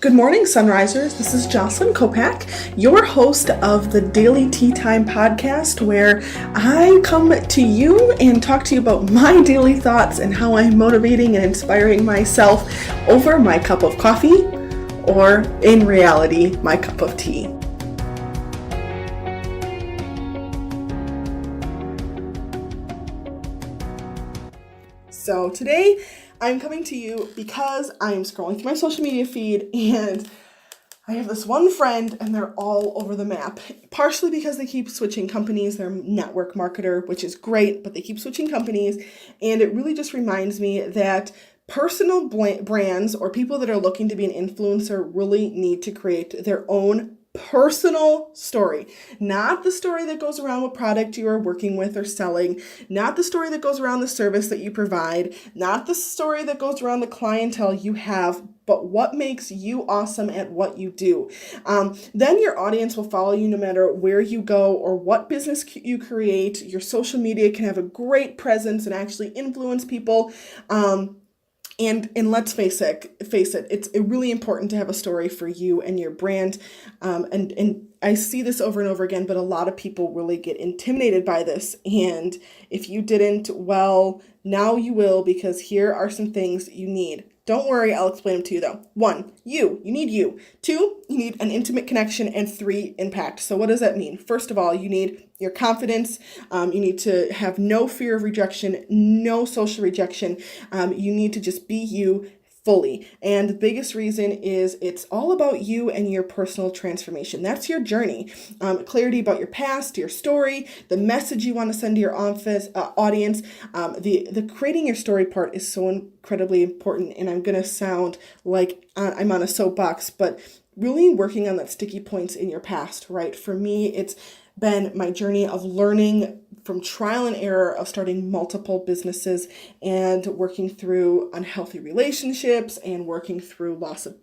Good morning, Sunrisers. This is Jocelyn Kopak, your host of the Daily Tea Time podcast, where I come to you and talk to you about my daily thoughts and how I'm motivating and inspiring myself over my cup of coffee, or in reality, my cup of tea. So today, I'm coming to you because I'm scrolling through my social media feed and I have this one friend and they're all over the map, partially because they keep switching companies. They're a network marketer, which is great, but they keep switching companies. And it really just reminds me that personal brands or people that are looking to be an influencer really need to create their own personal story, not the story that goes around what product you are working with or selling, not the story that goes around the service that you provide, not the story that goes around the clientele you have, but what makes you awesome at what you do. Then your audience will follow you no matter where you go or what business you create. Your social media can have a great presence and actually influence people. And let's face it, it's really important to have a story for you and your brand. And I see this over and over again, but a lot of people really get intimidated by this. And if you didn't, well, now you will, because here are some things you need. Don't worry, I'll explain them to you though. 1, you need you. 2, you need an intimate connection. And 3, impact. So what does that mean? First of all, you need your confidence. You need to have no fear of rejection, no social rejection. You need to just be you fully. And the biggest reason is it's all about you and your personal transformation. That's your journey. Clarity about your past, your story, the message you want to send to your audience. The creating your story part is so incredibly important. And I'm going to sound like I'm on a soapbox, but really working on that sticky points in your past, right? For me, it's been my journey of learning from trial and error of starting multiple businesses and working through unhealthy relationships and working through loss of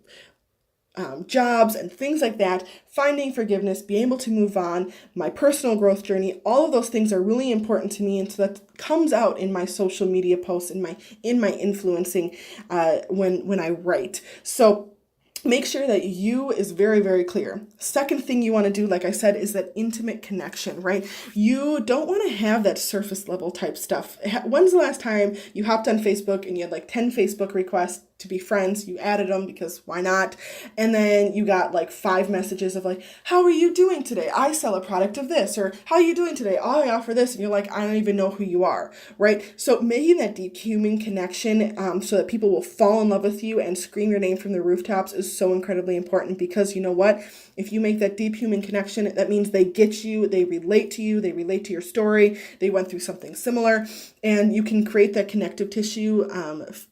jobs and things like that, finding forgiveness, being able to move on, my personal growth journey. All of those things are really important to me, and so that comes out in my social media posts, in my influencing when I write. So make sure that you is very, very clear. Second thing you want to do, like I said, is that intimate connection, right? You don't want to have that surface level type stuff. When's the last time you hopped on Facebook and you had like 10 Facebook requests to be friends? You added them because why not? And then you got like 5 messages of like, how are you doing today? I sell a product of this. Or how are you doing today? Oh, I offer this. And you're like, I don't even know who you are, right? So making that deep human connection so that people will fall in love with you and scream your name from the rooftops is so incredibly important, because you know what? If you make that deep human connection, that means they get you, they relate to you, they relate to your story, they went through something similar, and you can create that connective tissue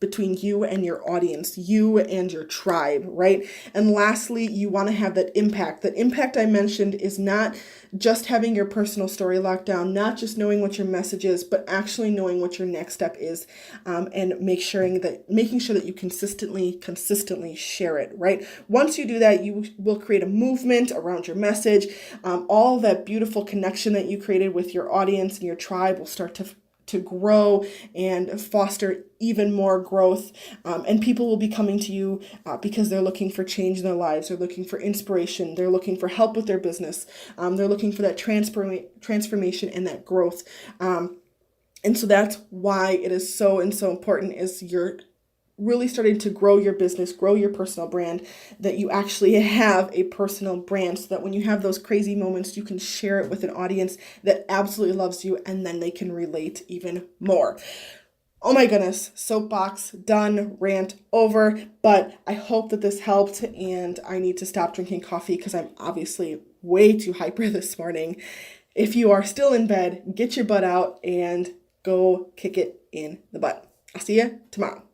between you and your audience, you and your tribe, right? And lastly, you want to have that impact. That impact I mentioned is not just having your personal story locked down, not just knowing what your message is, but actually knowing what your next step is, and making sure that you consistently share it, right? Once you do that, you will create a movement around your message. All that beautiful connection that you created with your audience and your tribe will start to grow and foster even more growth. And people will be coming to you because they're looking for change in their lives. They're looking for inspiration. They're looking for help with their business. They're looking for that transformation and that growth. And so that's why it is so important, is you're really starting to grow your business, grow your personal brand, that you actually have a personal brand, so that when you have those crazy moments, you can share it with an audience that absolutely loves you, and then they can relate even more. Oh my goodness, soapbox done, rant over, but I hope that this helped, and I need to stop drinking coffee because I'm obviously way too hyper this morning. If you are still in bed, get your butt out and go kick it in the butt. I'll see you tomorrow.